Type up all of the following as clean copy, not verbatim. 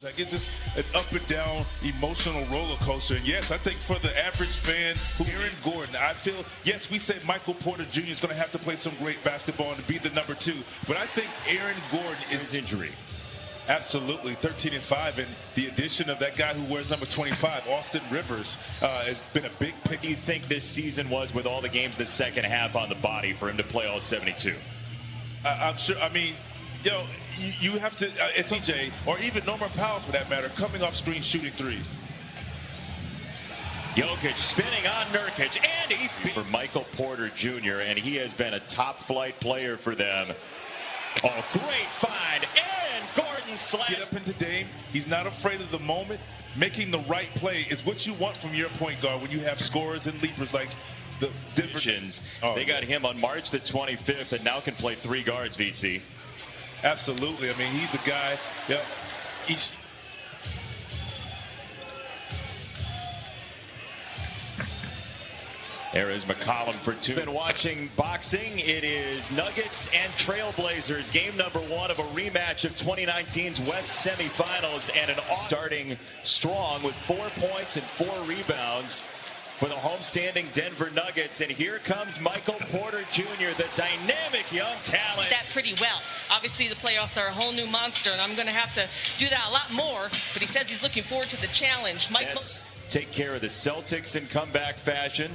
Like it's just an up and down emotional roller coaster. And yes, I think for the average fan, Aaron Gordon, I feel, yes, we said Michael Porter Jr. is going to have to play some great basketball and be the number 2. But I think Aaron Gordon is injury. Absolutely, 13-5, and the addition of that guy who wears number 25, Austin Rivers, has been a big pick. What do you think this season was with all the games the second half on the body for him to play all 72? I'm sure, I mean, you know, you have to, CJ, or even Norman Powell for that matter, coming off screen shooting threes. Jokic spinning on Nurkic, and he for Michael Porter Jr., and he has been a top-flight player for them. Oh, great find, and Gordon slams. Get up into Dame. He's not afraid of the moment. Making the right play is what you want from your point guard when you have scorers and leapers like the different. They got him on March the 25th and now can play 3 guards, VC. Absolutely. I mean, he's a guy. Yeah, he's. There is McCollum for 2. Been watching boxing. It is Nuggets and Trailblazers. Game number 1 of a rematch of 2019's West semifinals, and starting strong with 4 points and 4 rebounds for the homestanding Denver Nuggets. And here comes Michael Porter Jr., the dynamic young talent. That pretty well. Obviously, the playoffs are a whole new monster, and I'm going to have to do that a lot more. But he says he's looking forward to the challenge. Michael, take care of the Celtics in comeback fashion.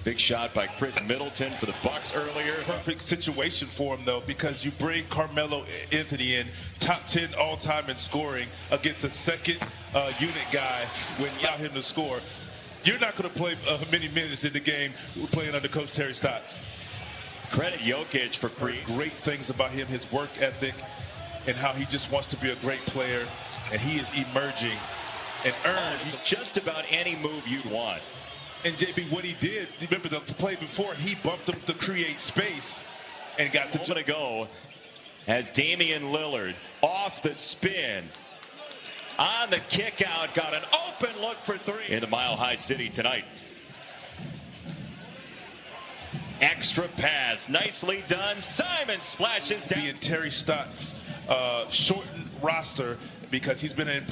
Big shot by Chris Middleton for the Bucks earlier. Perfect situation for him, though, because you bring Carmelo Anthony in, top 10 all-time in scoring, against a second unit guy when you allow him to score. You're not going to play many minutes in the game playing under Coach Terry Stotts. Credit Jokic for great things about him, his work ethic, and how he just wants to be a great player, and he is emerging and earned. He's just about any move you'd want. And JB, what he did, remember the play before, he bumped him to create space and got the moment ago as Damian Lillard off the spin on the kick out, got an open look for 3 in the Mile High City tonight. Extra pass, nicely done. Simon splashes down. Being Terry Stotts' shortened roster, because he's been an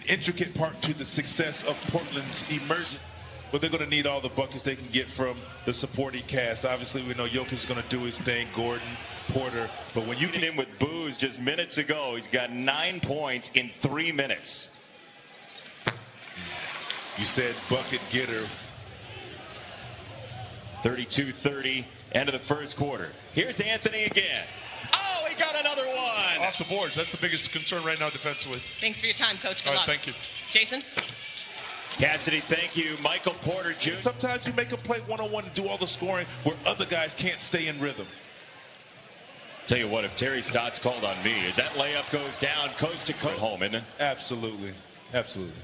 intricate part to the success of Portland's emergence. But they're going to need all the buckets they can get from the supporting cast. Obviously, we know Jokic is going to do his thing, Gordon, Porter. But when you get him with Booz just minutes ago, he's got 9 points in 3 minutes. You said bucket getter. 32-30, end of the first quarter. Here's Anthony again. Oh, he got another one. Off the boards. That's the biggest concern right now defensively. Thanks for your time, Coach. Good All right, luck. thank you. Jason? Cassidy, thank you. Michael Porter Jr. Sometimes you make a play one-on-one and do all the scoring where other guys can't stay in rhythm. Tell you what, if Terry Stotts called on me, as that layup goes down coast to coast home, isn't it? Absolutely. Absolutely.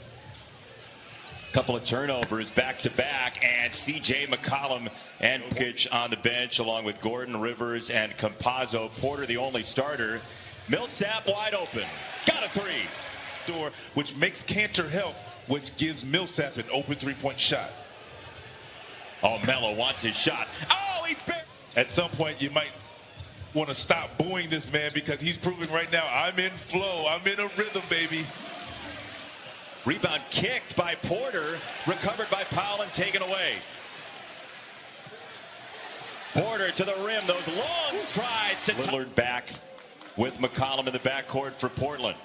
Couple of turnovers back-to-back, and C.J. McCollum and Jokic on the bench, along with Gordon, Rivers, and Campazzo. Porter, the only starter. Millsap wide open. Got a 3. Door, which makes Cantor help, which gives Millsap an open 3-point shot. Oh, Melo wants his shot. Oh, he at some point, you might want to stop booing this man, because he's proving right now, I'm in flow. I'm in a rhythm, baby. Rebound kicked by Porter, recovered by Powell and taken away. Porter to the rim, those long strides. Lillard back with McCollum in the backcourt for Portland.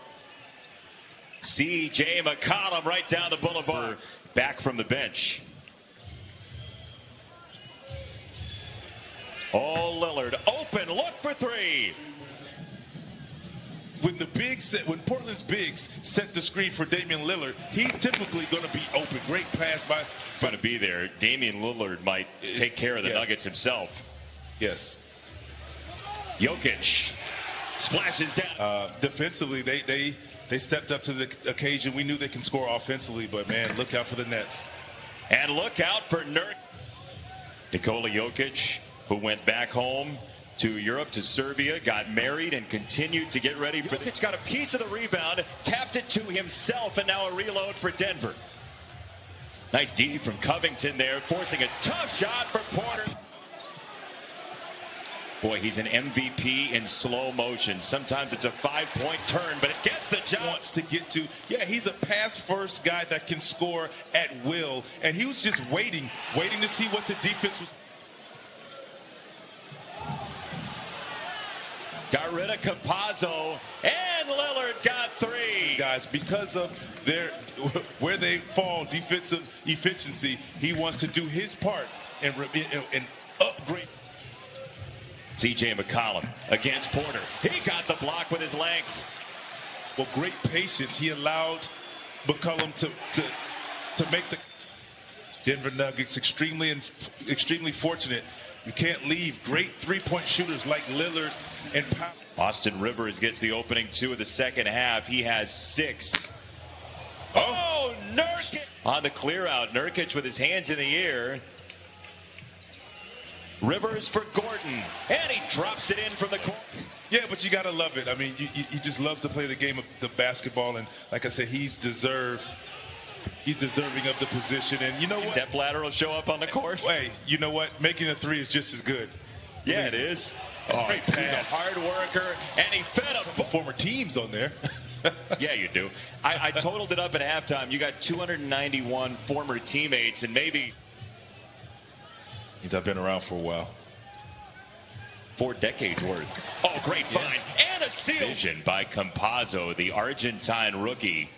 C.J. McCollum right down the boulevard, back from the bench. Oh, Lillard open, look for 3. When Portland's bigs set the screen for Damian Lillard, he's typically going to be open. Great pass by. Going to be there. Damian Lillard might take care of the Nuggets himself. Yes. Jokic splashes down. Defensively, they stepped up to the occasion. We knew they can score offensively, but man, look out for the Nets. And look out for Nikola Jokic, who went back home to Europe, to Serbia, got married, and continued to get ready for Jokic. Got a piece of the rebound, tapped it to himself, and now a reload for Denver. Nice D from Covington there, forcing a tough shot for Porter. Boy, he's an MVP in slow motion. Sometimes it's a 5-point turn, but it gets the job. Wants to get to. Yeah, he's a pass-first guy that can score at will, and he was just waiting to see what the defense was. Got rid of Campazzo, and Lillard got 3. Guys, because of where they fall defensive efficiency, he wants to do his part and upgrade. C.J. McCollum against Porter. He got the block with his length. Well, great patience. He allowed McCollum to make the Denver Nuggets extremely fortunate. You can't leave great three-point shooters like Lillard and Powell. Austin Rivers gets the opening 2 of the second half. He has 6. Oh, Nurkic on the clear out. Nurkic with his hands in the air. Rivers for Gordon, and he drops it in from the corner. Yeah, but you got to love it. I mean, he just loves to play the game of the basketball, and like I said, he's deserving of the position. And you know what? Step ladder will show up on the court. Hey, you know what? Making a 3 is just as good. Yeah, it is. Oh, great pass. He's a hard worker, and he fed up former teams on there. Yeah, you do. I totaled it up at halftime. You got 291 former teammates, and maybe I've been around for a while. 4 decades worth. Oh, great find. And a steal. Vision by Campazzo, the Argentine rookie.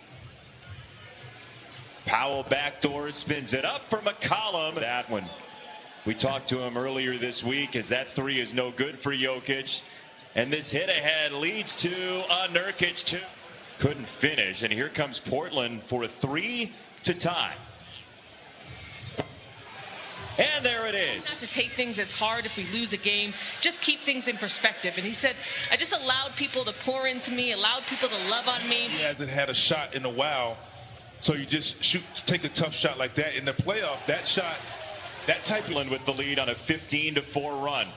Powell backdoor spins it up for McCollum. That one. We talked to him earlier this week as that 3 is no good for Jokic. And this hit ahead leads to a Nurkic 2. Couldn't finish. And here comes Portland for a 3 to tie. And there it is. Not to take things as hard if we lose a game. Just keep things in perspective. And he said, I just allowed people to pour into me, allowed people to love on me. He hasn't had a shot in a while. So you just take a tough shot like that. In the playoff, that shot, that type of... with the lead on a 15-4 run.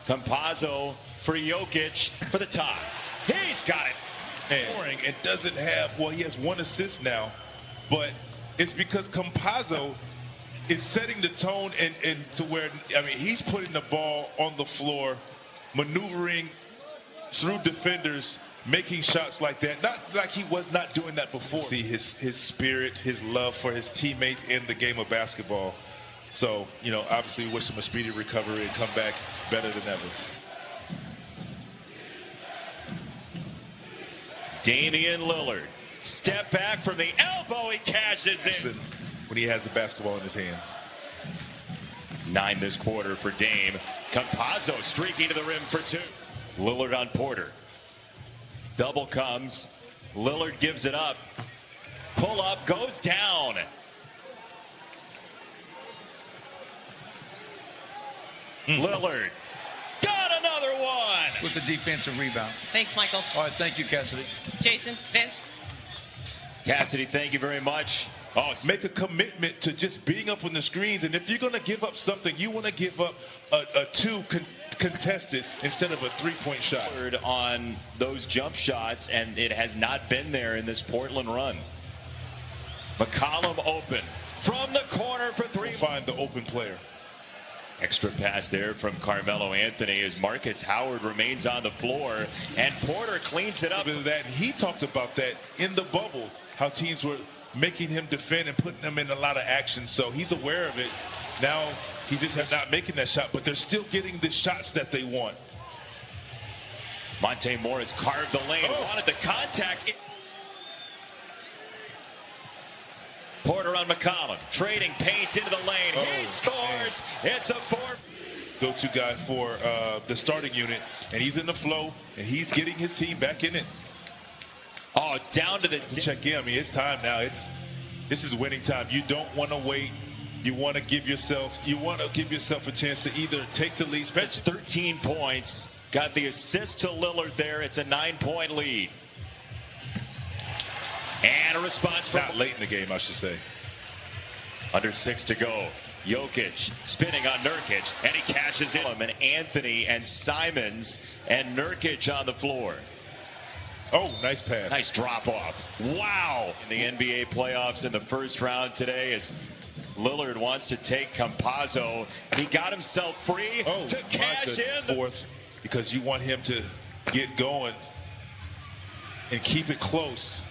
Campazzo for Jokic for the tie. He's got it. And it doesn't have, well, he has 1 assist now. But it's because Campazzo is setting the tone and to where, I mean, he's putting the ball on the floor, maneuvering through defenders, making shots like that. Not like he was not doing that before. See his spirit, his love for his teammates in the game of basketball. So, you know, obviously we wish him a speedy recovery and come back better than ever. Damian Lillard. Step back from the elbow. He cashes in. When he has the basketball in his hand. 9 this quarter for Dame. Campazzo streaking to the rim for 2. Lillard on Porter. Double comes. Lillard gives it up. Pull up, goes down. Lillard got another one. With the defensive rebound. Thanks, Michael. All right, thank you, Cassidy. Jason, Vince. Cassidy, thank you very much. Oh, make a commitment to just being up on the screens, and if you're going to give up something, you want to give up a 2 contested instead of a 3-point shot. On those jump shots, and it has not been there in this Portland run. McCollum open from the corner for 3. Find the open player. Extra pass there from Carmelo Anthony as Marcus Howard remains on the floor, and Porter cleans it up. That he talked about that in the bubble, how teams were making him defend and putting him in a lot of action. So he's aware of it. Now he's just not making that shot, but they're still getting the shots that they want. Monte Morris carved the lane, wanted the contact. Porter on McCollum, trading paint into the lane. He scores. It's a 4. Go-to guy for the starting unit, and he's in the flow, and he's getting his team back in it. Oh, down to the check in. I mean, it's time now. This is winning time. You don't want to wait. You want to give yourself a chance to either take the lead. That's 13 points. Got the assist to Lillard there. It's a 9-point lead. And a response from not late in the game, I should say. Under 6 to go. Jokic spinning on Nurkic, and he cashes in. And Anthony and Simons and Nurkic on the floor. Oh, nice pass. Nice drop off. Wow. In the NBA playoffs in the first round today as Lillard wants to take Campazzo. He got himself free to cash in. because you want him to get going and keep it close.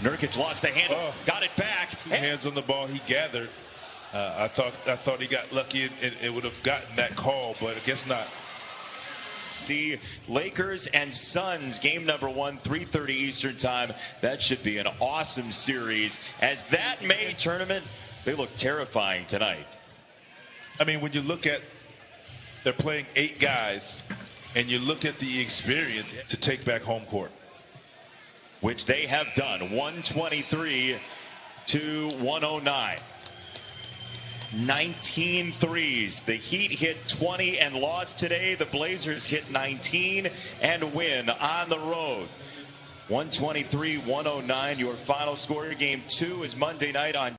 Nurkic lost the handle, got it back. Hands on the ball, he gathered. I thought he got lucky and it would have gotten that call, but I guess not. See, Lakers and Suns, game number 1, 3:30 Eastern time. That should be an awesome series. As that May tournament, they look terrifying tonight. I mean, when you look at, they're playing 8 guys, and you look at the experience to take back home court. Which they have done, 123 to 109. 19 threes. The Heat hit 20 and lost today. The Blazers hit 19 and win on the road. 123-109, your final score. Game 2 is Monday night on